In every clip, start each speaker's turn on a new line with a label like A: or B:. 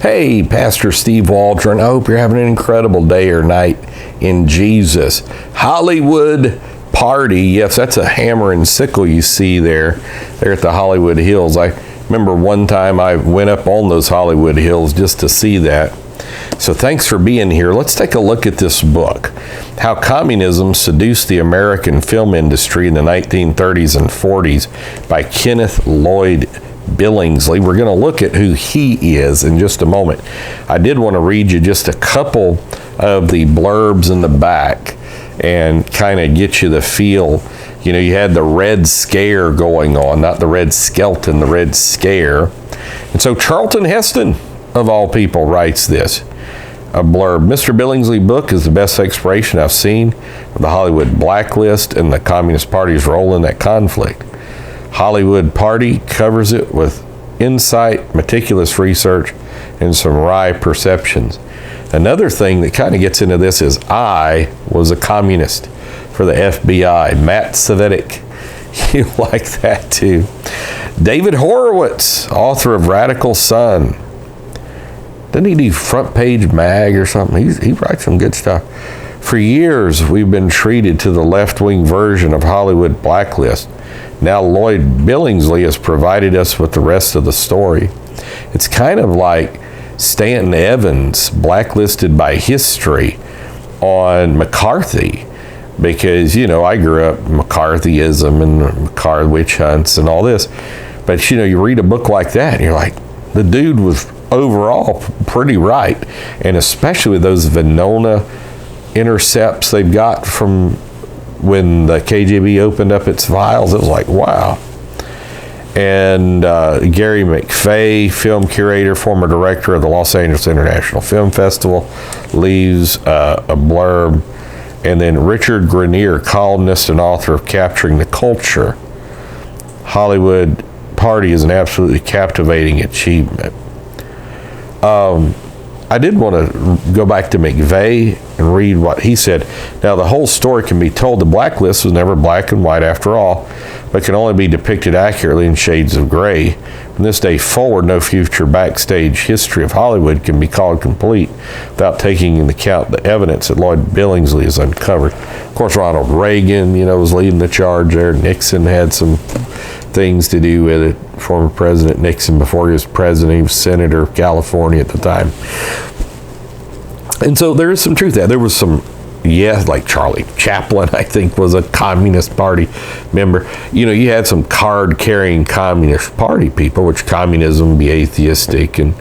A: Hey, Pastor Steve Waldron. I hope you're having an incredible day or night in Jesus. Hollywood party. Yes, that's a hammer and sickle you see there at the Hollywood Hills. I remember one time I went up on those Hollywood Hills just to see that. So thanks for being here. Let's take a look at this book, How Communism Seduced the American Film Industry in the 1930s and 40s by Kenneth Lloyd Billingsley. We're going to look at who he is in just a moment. I did want to read you just a couple of the blurbs in the back and kind of get you the feel. You know, you had the Red Scare going on, not the Red Skelton, the Red Scare. And so Charlton Heston, of all people, writes this. A blurb. Mr. Billingsley's book is the best exploration I've seen of the Hollywood blacklist and the Communist Party's role in that conflict. Hollywood Party covers it with insight, meticulous research, and some wry perceptions. Another thing that kind of gets into this is I was a communist for the FBI. Matt Savetic. You like that too. David Horowitz, author of Radical Son. Doesn't he do Front Page Mag or something? He writes some good stuff. For years, we've been treated to the left-wing version of Hollywood Blacklist. Now Lloyd Billingsley has provided us with the rest of the story. It's kind of like Stanton Evans blacklisted by history on McCarthy, because, you know, I grew up McCarthyism and McCarthy witch hunts and all this. But, you know, you read a book like that and you're like, the dude was overall pretty right. And especially with those Venona intercepts they've got from when the KGB opened up its files, it was like, wow. And Gary McFay, film curator, former director of the Los Angeles International Film Festival, leaves a blurb. And then Richard Grenier, columnist and author of Capturing the Culture. Hollywood Party is an absolutely captivating achievement. I did want to go back to McVeigh and read what he said. Now, the whole story can be told. The blacklist was never black and white after all, but can only be depicted accurately in shades of gray. From this day forward, no future backstage history of Hollywood can be called complete without taking into account the evidence that Lloyd Billingsley has uncovered. Of course, Ronald Reagan, you know, was leading the charge there. Nixon had some things to do with it. Former President Nixon, before he was president, he was senator of California at the time. And so there is some truth there. There was some, like Charlie Chaplin, I think, was a Communist Party member. You know, you had some card-carrying Communist Party people, which communism would be atheistic and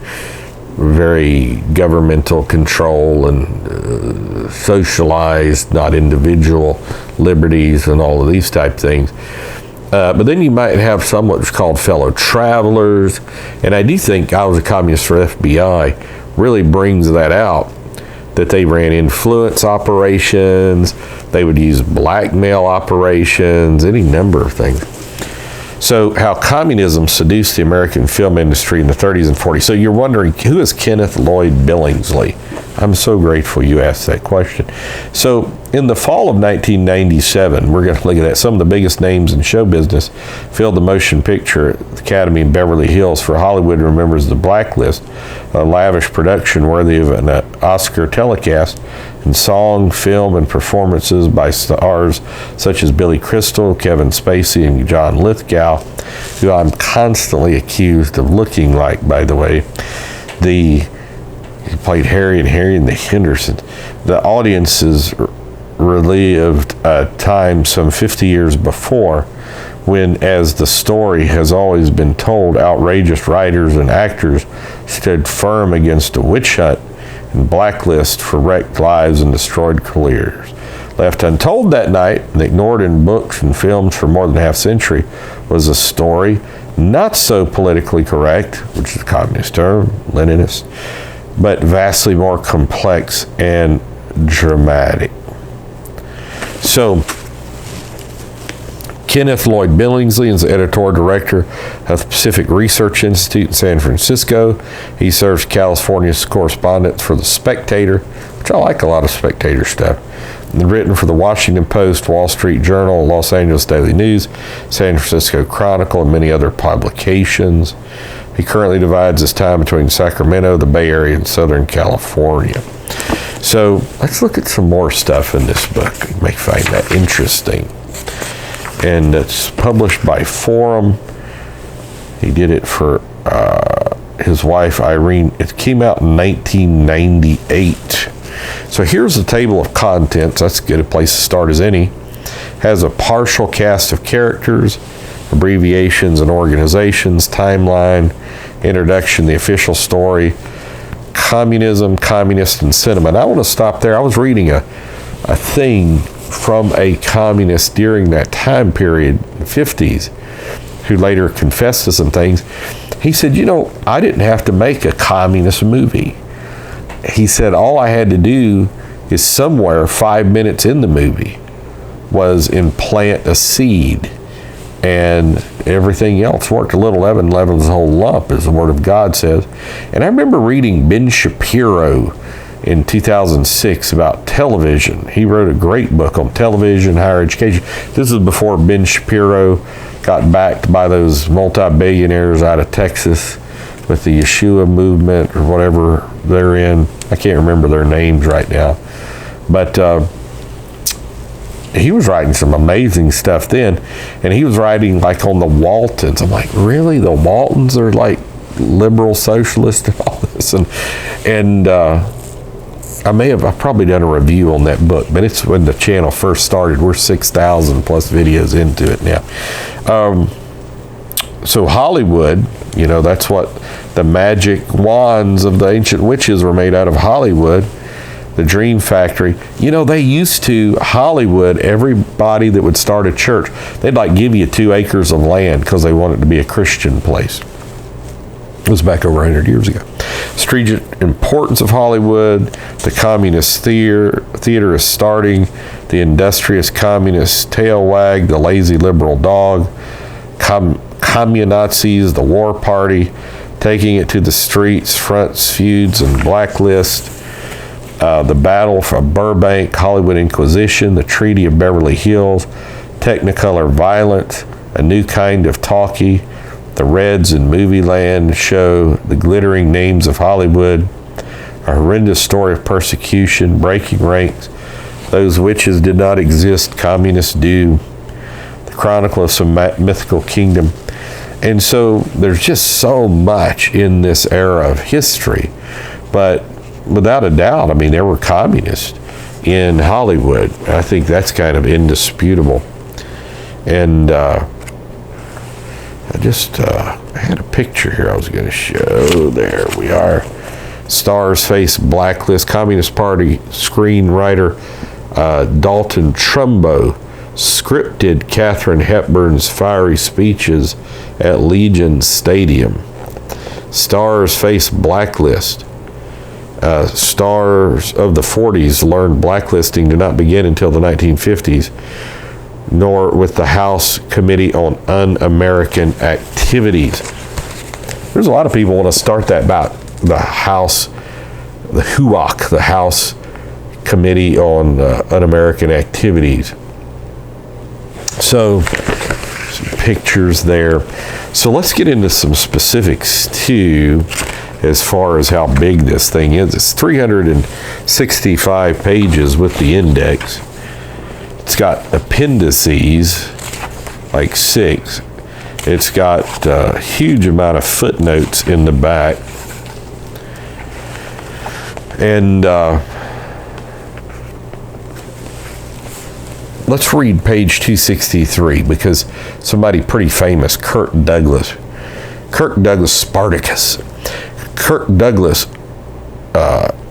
A: very governmental control and socialized, not individual liberties and all of these type things. But then you might have some what's called fellow travelers. And I do think I was a communist for FBI really brings that out, that they ran influence operations, they would use blackmail operations, any number of things. So how communism seduced the American film industry in the 30s and 40s. So you're wondering, who is Kenneth Lloyd Billingsley? I'm so grateful you asked that question. So in the fall of 1997, we're going to look at that. Some of the biggest names in show business filled the Motion Picture Academy in Beverly Hills for Hollywood Remembers the Blacklist, a lavish production worthy of an Oscar telecast, and song, film, and performances by stars such as Billy Crystal, Kevin Spacey, and John Lithgow, who I'm constantly accused of looking like, by the way. He played Harry and the Hendersons. The audiences relived a time some 50 years before when, as the story has always been told, outrageous writers and actors stood firm against a witch hunt and blacklist for wrecked lives and destroyed careers. Left untold that night and ignored in books and films for more than half a century was a story not so politically correct, which is a communist term, Leninist, but vastly more complex and dramatic. So, Kenneth Lloyd Billingsley is the editorial director of the Pacific Research Institute in San Francisco. He serves California's correspondent for The Spectator, which I like a lot of Spectator stuff. And written for the Washington Post, Wall Street Journal, Los Angeles Daily News, San Francisco Chronicle, and many other publications. He currently divides his time between Sacramento, the Bay Area, and Southern California. So let's look at some more stuff in this book. You may find that interesting. And it's published by Forum. He did it for his wife, Irene. It came out in 1998. So here's the table of contents. That's as good a place to start as any. Has a partial cast of characters, abbreviations and organizations, timeline, introduction, the official story, communism, communist, and cinema. And I want to stop there. I was reading a thing from a communist during that time period, the 50s, who later confessed to some things. He said, you know, I didn't have to make a communist movie. He said, all I had to do is somewhere 5 minutes in the movie was implant a seed, and everything else worked. A little leaven leavens the whole lump, as the Word of God says. And I remember reading Ben Shapiro in 2006 about television. He wrote a great book on television, higher education. This is before Ben Shapiro got backed by those multi-billionaires out of Texas with the Yeshua movement or whatever they're in. I can't remember their names right now. But he was writing some amazing stuff then. And he was writing like on the Waltons. I'm like, really? The Waltons are like liberal socialists and all this? And I've probably done a review on that book, but it's when the channel first started. We're 6,000 plus videos into it now. So Hollywood, you know, that's what the magic wands of the ancient witches were made out of. Hollywood, the Dream Factory. You know, they used to, Hollywood, everybody that would start a church, they'd like give you 2 acres of land because they wanted it to be a Christian place. It was back over 100 years ago. Stringent importance of Hollywood. The communist theater is starting. The industrious communist tail wag. The lazy liberal dog. Communazis, the war party. Taking it to the streets. Fronts, feuds, and blacklist. The battle for Burbank. Hollywood Inquisition. The Treaty of Beverly Hills. Technicolor violence. A new kind of talkie. The Reds in Movie Land show, the glittering names of Hollywood, a horrendous story of persecution, breaking ranks, those witches did not exist, communists do, the chronicle of some mythical kingdom. And so there's just so much in this era of history. But without a doubt, I mean, there were communists in Hollywood. I think that's kind of indisputable. And I had a picture here I was going to show. There we are. Stars face blacklist. Communist Party screenwriter Dalton Trumbo scripted Katharine Hepburn's fiery speeches at Legion Stadium. Stars face blacklist. Stars of the 40s learned blacklisting did not begin until the 1950s. Nor with the House Committee on Un-American Activities. There's a lot of people want to start that about the House, the HUAC, the House Committee on Un-American Activities. So, some pictures there. So let's get into some specifics too, as far as how big this thing is. It's 365 pages with the index. It's got appendices, like 6. It's got a huge amount of footnotes in the back. And let's read page 263, because somebody pretty famous, Kirk Douglas Spartacus. Kirk Douglas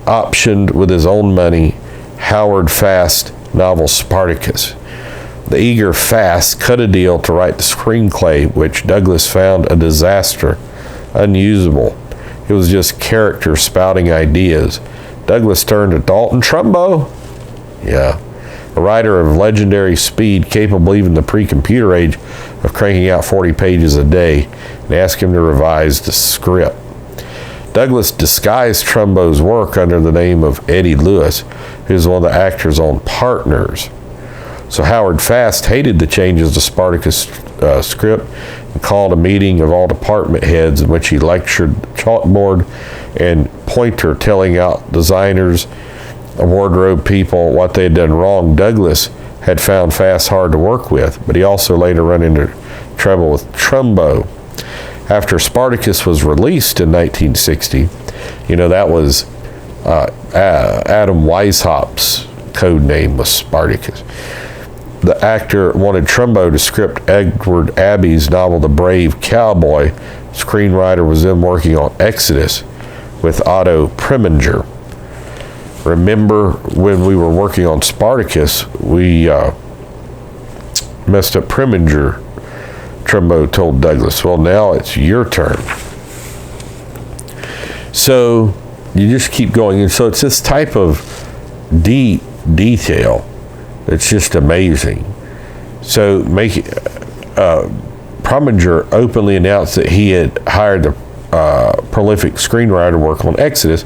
A: optioned with his own money Howard Fast novel Spartacus. The eager Fast cut a deal to write the screenplay, which Douglas found a disaster, unusable. It was just characters spouting ideas. Douglas turned to Dalton Trumbo, a writer of legendary speed, capable even in the pre-computer age of cranking out 40 pages a day, and asked him to revise the script. Douglas disguised Trumbo's work under the name of Eddie Lewis, who was one of the actors on Partners. So Howard Fast hated the changes to Spartacus' script and called a meeting of all department heads in which he lectured chalkboard and pointer telling out designers, wardrobe people what they had done wrong. Douglas had found fast hard to work with, but he also later run into trouble with Trumbo. After Spartacus was released in 1960, that was Adam Weishaupt's code name was Spartacus. The actor wanted Trumbo to script Edward Abbey's novel The Brave Cowboy. Screenwriter was then working on Exodus with Otto Preminger. Remember when we were working on Spartacus, we messed up Preminger, Trumbo told Douglas. Well, now it's your turn. So you just keep going. And so it's this type of deep detail that's just amazing. So Preminger openly announced that he had hired the prolific screenwriter to work on Exodus,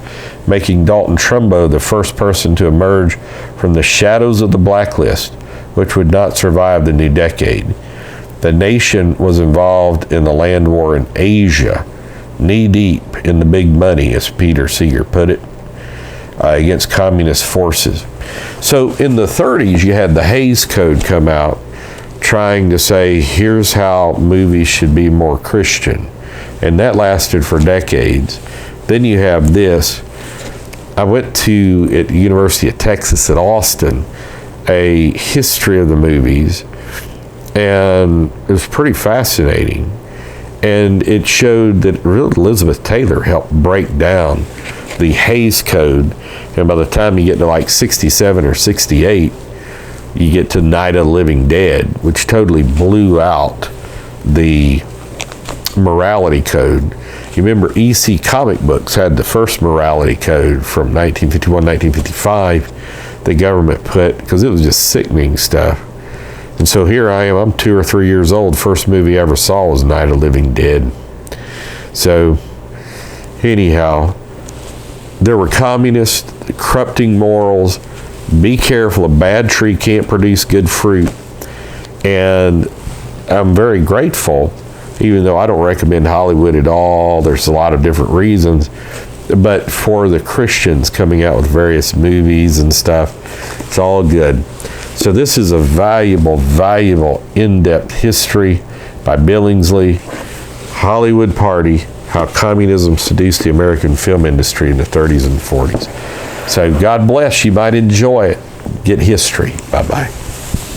A: making Dalton Trumbo the first person to emerge from the shadows of the blacklist, which would not survive the new decade. The nation was involved in the land war in Asia, knee-deep in the big money, as Peter Seeger put it, against communist forces. So in the 30s, you had the Hays Code come out, trying to say, here's how movies should be more Christian. And that lasted for decades. Then you have this. I went to, at the University of Texas at Austin, a history of the movies, and it was pretty fascinating. And it showed that really Elizabeth Taylor helped break down the Hays Code. And by the time you get to like 67 or 68, you get to Night of the Living Dead, which totally blew out the morality code. You remember EC Comic Books had the first morality code from 1951, 1955, the government put, because it was just sickening stuff. And so here I am, I'm 2 or 3 years old. First movie I ever saw was Night of the Living Dead. So anyhow, there were communists, corrupting morals. Be careful, a bad tree can't produce good fruit. And I'm very grateful, even though I don't recommend Hollywood at all. There's a lot of different reasons. But for the Christians coming out with various movies and stuff, it's all good. So this is a valuable, valuable, in-depth history by Billingsley, Hollywood Party, how communism seduced the American film industry in the 30s and 40s. So God bless. You might enjoy it. Get history. Bye-bye.